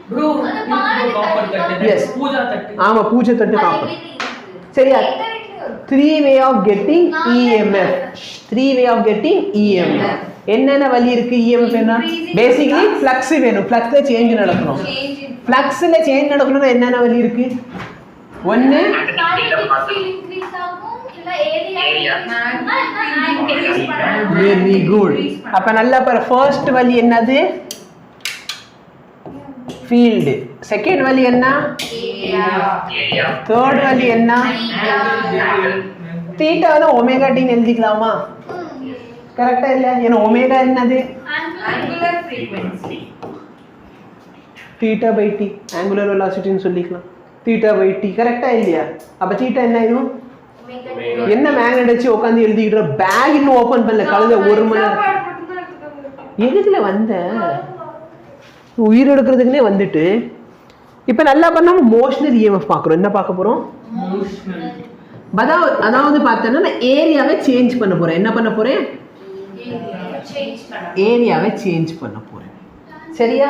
bro copper தட்டு yes Pooja தட்டு ஆமா பூஜை தட்டு காப்பர் சரியா 3 way of getting EMF 3 way of getting EMF என்னென்ன வழி இருக்கு EMF என்ன பேசிக்கலி ஃப்ளக்ஸ் வேணும் ஃப்ளக்ஸ்ல சேஞ்ச் நடக்கணும் ஃப்ளக்ஸ்ல சேஞ்ச் நடக்கணும்னா என்னென்ன வழி இருக்கு ஒன்னு வெரி குட் அப்ப நல்லா பாரு ஃபர்ஸ்ட் வழி என்னது ஃபீல்ட் செகண்ட் வழி என்ன ஏரியா தேர்ட் வழி என்ன தீட்டா வந்து ஒமேகா டி எழுதிக்கலாமா கரெக்டா இல்ல ஏன்னா ஒமேகா என்னது angular frequency theta by t angular velocity ன்னு சொல்லிக்கலாம் theta by t கரெக்டா இல்லையா அப்ப theta என்ன ஆயிடும் என்ன மேக்னெட் வச்சு உட்கார்ந்து எழுதிக்கிற பேக் இன்னும் ஓபன் பண்ணல கழுத ஒரு மணி நேரம் எதுக்குல வந்த உயிர் எடுக்கிறதுக்குனே வந்துட்டு இப்ப நல்லா பண்ணாம மோஷனல் EMF பார்க்கறோம் என்ன பார்க்க போறோம் மோஷனல் அதாவது பார்த்தேன்னா ஏரியாவை சேஞ்ச் பண்ண போறேன் என்ன பண்ண போறேன் ஏரியாவை சேஞ்ச் பண்ண போறேன் சரியா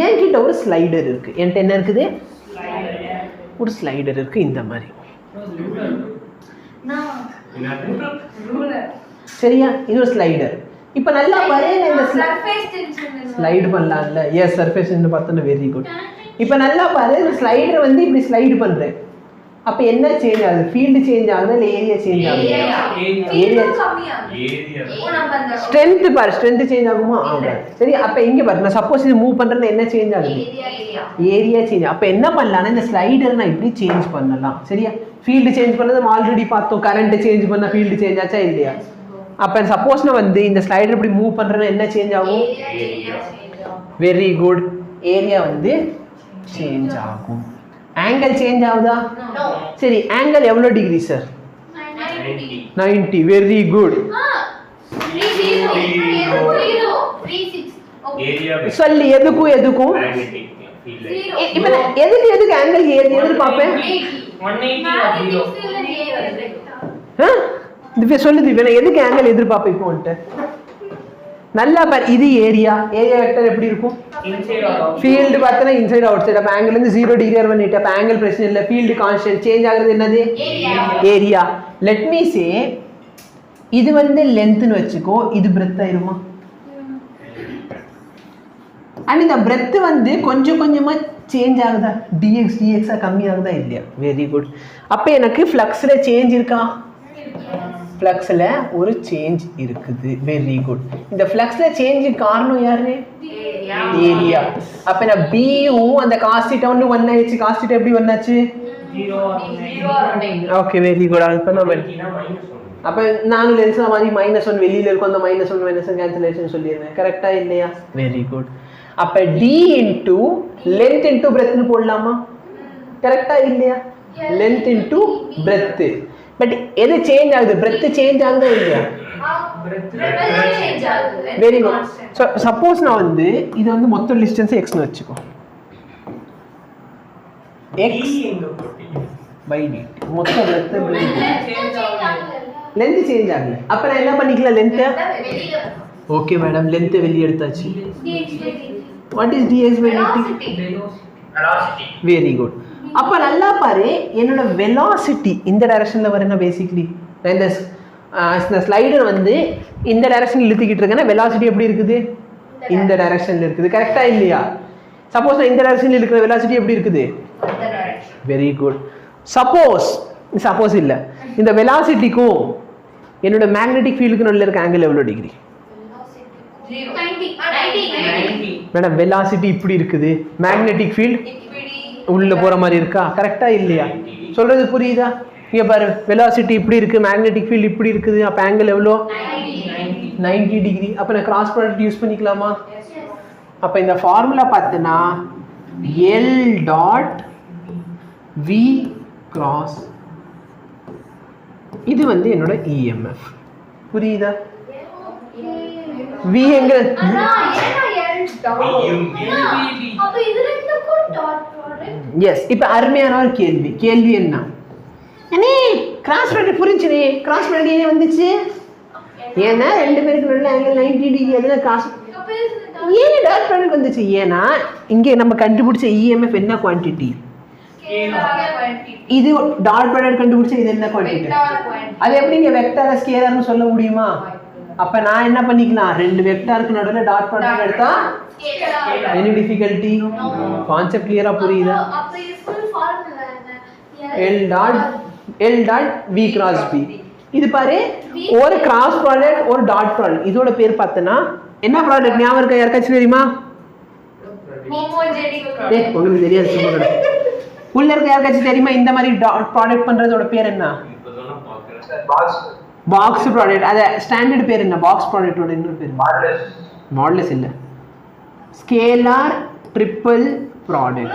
என்கிட்ட ஒரு ஸ்லைடர் இருக்கு என்கிட்ட என்ன இருக்குது ஒரு ஸ்லைடர் இருக்கு இந்த மாதிரி சரியா இது ஒரு ஸ்லைடர் இப்ப நல்லா பாரு இந்த ஸ்லைடு பண்ணலாம்ல எஸ் சர்ஃபேஸ் பார்த்தா வெரி குட் இப்ப நல்லா பாரு இந்த ஸ்லைடர் வந்து இப்படி ஸ்லைடு பண்றேன் அப்ப என்ன சேஞ்ச் ஆகுது ஃபீல்ட் சேஞ்ச் ஆகுதா இல்ல ஏரியா சேஞ்ச் ஆகுதா ஏரியா ஸ்ட்ரெngth பாரு ஸ்ட்ரெngth சேஞ்ச் ஆகுமா ஆமா சரி அப்ப இங்க பாரு நான் சப்போஸ் இது மூவ் பண்றேன்னா என்ன சேஞ்ச் ஆகுது ஏரியா சேஞ்ச் அப்ப என்ன பண்ணலாம்னா இந்த ஸ்லைடர் நான் இப்படி சேஞ்ச் பண்ணலாம் சரியா ஃபீல்ட் சேஞ்ச் பண்ணது நம்ம ஆல்ரெடி பார்த்தோம் கரண்ட் சேஞ்ச் பண்ணா ஃபீல்ட் சேஞ்ச் ஆச்சா இல்லையா அப்ப சப்போஸ் நான் வந்து இந்த ஸ்லைடர் இப்படி மூவ் பண்றேன்னா என்ன சேஞ்ச் ஆகும் வெரி குட் ஏரியா வந்து சேஞ்ச் ஆகும் angle change ஆகுதா சரி angle எவ்வளவு டிகிரி சார் 90 very good சொல்லி எதுக்கும் எதுக்கும் இப்போ எதுக்கு angle எது பாப்பேன் 180 இது சொல்லுது இவன் எதுக்கு angle எதிர்பார்ப்பேன் இப்போ வந்துட்டு நல்லா பாரு இது ஏரியா வெக்டர் எப்படி இருக்கும் ஃபீல்ட் பார்த்தா இன்சைட் அவுட் சைடு அப்ப ஆங்கிள் வந்து 0 டிகிரி பண்ணிட்டு அப்ப ஆங்கிள் பிரச்சனை இல்ல ஃபீல்ட் கான்ஸ்டன்ட் சேஞ்ச் ஆகுறது என்னது ஏரியா லெட் மீ சே இது வந்து லெந்த்னு வெச்சுக்கோ இது பிரெத் ஆயிருமா அண்ட் இந்த பிரெத் வந்து கொஞ்சம் கொஞ்சமா சேஞ்ச் ஆகுதா dx கம்மி ஆகுதா இல்லையா வெரி குட் அப்ப எனக்கு ஃப்ளக்ஸ்ல சேஞ்ச் இருக்கா ஃப்ளக்ஸ்ல ஒரு சேஞ்ச் இருக்குது வெரி குட் இந்த ஃப்ளக்ஸ்ல சேஞ்ச் காரணம் யாரு ஏரியா அப்ப நான் b வும் அந்த cos θ வந்து 1 ஆயிச்சு cos θ எப்படி 1 ஆச்சு 0 ஓகே வெரி குட் அப்ப நம்ம அப்ப நான் லென்ஸ்ல மாதிரி -1 வெளியில இருக்கும் அந்த -1 கேன்சலேஷன் சொல்லிடுறேன் கரெக்ட்டா இல்லையா வெரி குட் அப்ப d into length into breadth னு போடலாமா கரெக்ட்டா இல்லையா length into breadth பட் எது சேஞ்ச் ஆகுது breadth சேஞ்ச் ஆகுதா இல்லையா சேஞ்ச் ஆகுது வெரி குட் சோ சப்போஸ் நான் வந்து இது வந்து மொத்த டிஸ்டன்ஸ் x னு வெச்சுக்கோ x by dt மொத்த breadth length சேஞ்ச் ஆகல அப்ப நான் என்ன பண்ணிக்கலாம் length ஓகே மேடம் length வெளிய எடுத்தாச்சு what is dx by dt velocity very good அப்ப நல்லா பாரு என்னோட velocity இந்த டைரக்ஷன்ல வரேனா பேசிக்கலி இந்த ஸ்லைடர் வந்து இந்த டைரக்ஷன்ல இழுத்திக்கிட்டு இருக்கேனா velocity எப்படி இருக்குது இந்த டைரக்ஷன்ல இருக்குது கரெக்ட்டா இல்லையா சப்போஸ் நான் இந்த டைரக்ஷன்ல இழுக்கிற velocity எப்படி இருக்குது இந்த டைரக்ஷன் வெரி குட் சப்போஸ் இல்ல இந்த velocityக்கும் என்னோட magnetic fieldக்கு நடுவுல இருக்க angle எவ்வளவு டிகிரி 90 மேடம் velocity இப்படி இருக்குது magnetic field உள்ள போற மாதிரி இருக்கா கரெக்ட்டா இல்லையா சொல்றது புரியுதா இங்க பாரு velocity இப்படி இருக்கு magnetic field இப்படி இருக்குது அப்ப angle எவ்வளவு 90 டிகிரி அப்ப நான் கிராஸ் ப்ராடக்ட் யூஸ் பண்ணிக்கலாமா அப்ப இந்த ஃபார்முலா பார்த்தனா L டாட் V கிராஸ் இது வந்து என்னோட EMF புரியுதா V எங்க அப்ப இதுல என்னக்கு டாட் எஸ் இப்போ அருமையான ஒரு கேள்வி என்ன அண்ணே கிராஸ் ப்ராடக்ட் புரிஞ்சுனே கிராஸ் ப்ராடக்ட் ஏன் வந்துச்சு ஏன்னா ரெண்டு பேருக்கு நடுவுல ஆங்கிள் 90 டிகிரி அதுல கிராஸ் ஏன் டாட் ப்ராடக்ட் வந்துச்சு? ஏன்னா இங்கே நம்ம கண்டுபிடிச்ச இஎம்எஃப் என்ன குவான்டிட்டி? இது டாட் ப்ராடக்ட் கண்டுபிடிச்ச இது என்ன குவான்டிட்டி? அது எப்படி இங்க வெக்டார் ஸ்கேலார்னு சொல்ல முடியுமா? அப்ப நான் என்ன பண்ணிக்கலாம், ரெண்டு வெக்டாருக்கு நடுவுல டாட் ப்ராடக்ட் எடுத்தா any difficulty? கான்செப்ட் கிளியரா புரியுதா? L dot V cross B. இது பாரு, ஒரு கிராஸ் ப்ராடக்ட் ஒரு டாட் ப்ராடக்ட். இதோட பேர் பார்த்தனா என்ன ப்ராடக்ட் ஞாபகம் இருக்கா? யாருக்காச்சும் தெரியுமா? உங்களுக்கு தெரியாது, சும்மா உள்ள இருக்க யாருக்காச்சும் தெரியுமா இந்த மாதிரி டாட் ப்ராடக்ட் பண்றதோட பேர் என்ன? Box product. அத ஸ்டாண்டர்ட் பேர் என்ன? பாக்ஸ் ப்ராடக்ட்டோட இன்னொரு பேர் மாடுலஸ் இல்ல, ஸ்கேலார் ட்ரிபிள் ப்ராடக்ட்.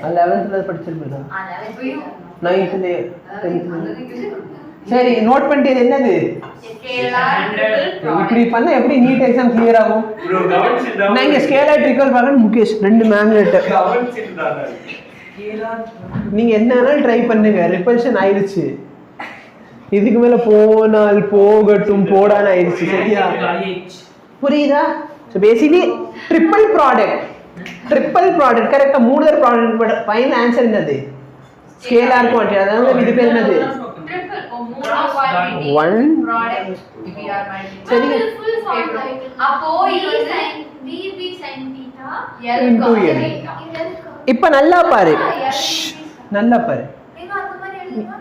அது 11th படிச்சிருப்பீங்க. 9th 10th. சரி, நோட் பண்ணிட்டது என்னது? இப்படி பண்ண எப்படி நீட் எக்ஸாம் கிளியர் ஆகும்? நான் இங்க ஸ்கேலார் ட்ரிபிள் ப்ராடக்ட் முகேஷ் ரெண்டு மேக்னெட். நீங்க என்னன்னாலும் ட்ரை பண்ணுங்க, ரிப்பல்ஷன் ஆயிடுச்சு. இதுக்கு மேல போனால் போகட்டும் போடான்னு ஆயிடுச்சு. சரியா? புரியுதா? ஸோ பேசிக்கலி ட்ரிபிள் ப்ராடக்ட் கரெக்டா. மூணு ப்ராடக்ட் ஃபைனல் ஆன்சர் என்னது? Scalar quantity. அதாவது இது பேர் என்னது? ஒன். சரி, இப்ப நல்லா பாரு, நல்லா பாரு.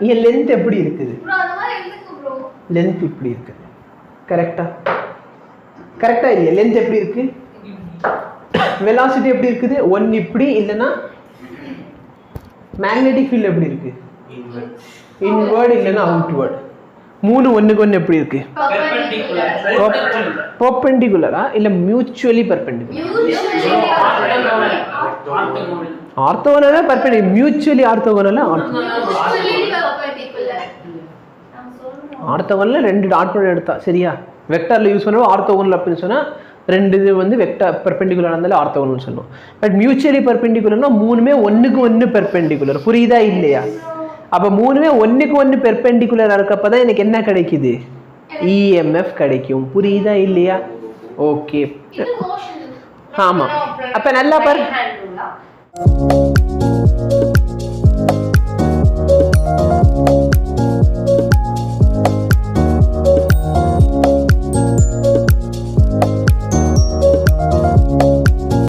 இங்க லென்த் எப்படி இருக்குது? லென்த் இப்படி இருக்கு. கரெக்டா? கரெக்டா இல்லையா? லென்த் எப்படி இருக்கு? வெலாசிட்டி எப்படி இருக்குது? ஒன் இப்படி இல்லைன்னா மேக்னெட்டிக் ஃபீல்ட் எப்படி இருக்கு? இன்வர்ட் இல்லைன்னா அவுட்வர்ட். மூணு ஒண்ணுக்கு ஒன்று எப்படி இருக்கு? பெர்பெண்டிகுலரா இல்ல மியூச்சுவலி பெர்பெண்டிகுலர்? ஆர்த்தோகனலா பெர்பெண்டிகுலர்? மியூச்சுவலி ஆர்த்தோகனலா? ஆர்த்தோகனல்ல ரெண்டு டாட் ப்ராடக்ட் எடுத்தா சரியா? வெக்டார்ல யூஸ் பண்ணுவோம். ஆர்த்தோகனல் அப்படின்னு சொன்னா ரெண்டு இது வந்து வெக்டார் பெர்பெண்டிகுலர் இருந்தாலும் ஆர்த்தோகனல்னு சொல்லுவோம். பட் மியூச்சுவலி பெர்பெண்டிகுலர்னா மூணுமே ஒண்ணுக்கு ஒன்று பெர்பெண்டிகுலர். புரியுதா இல்லையா? அப்ப மூணுமே ஒண்ணுக்கு ஒன்று பெர்பெண்டிகுலரா இருக்கப்பதான் எனக்கு என்ன கிடைக்குது? இஎம்எஃப் கிடைக்கும். புரியுதா இல்லையா? ஓகே. ஆமா, அப்ப நல்லா பாரு.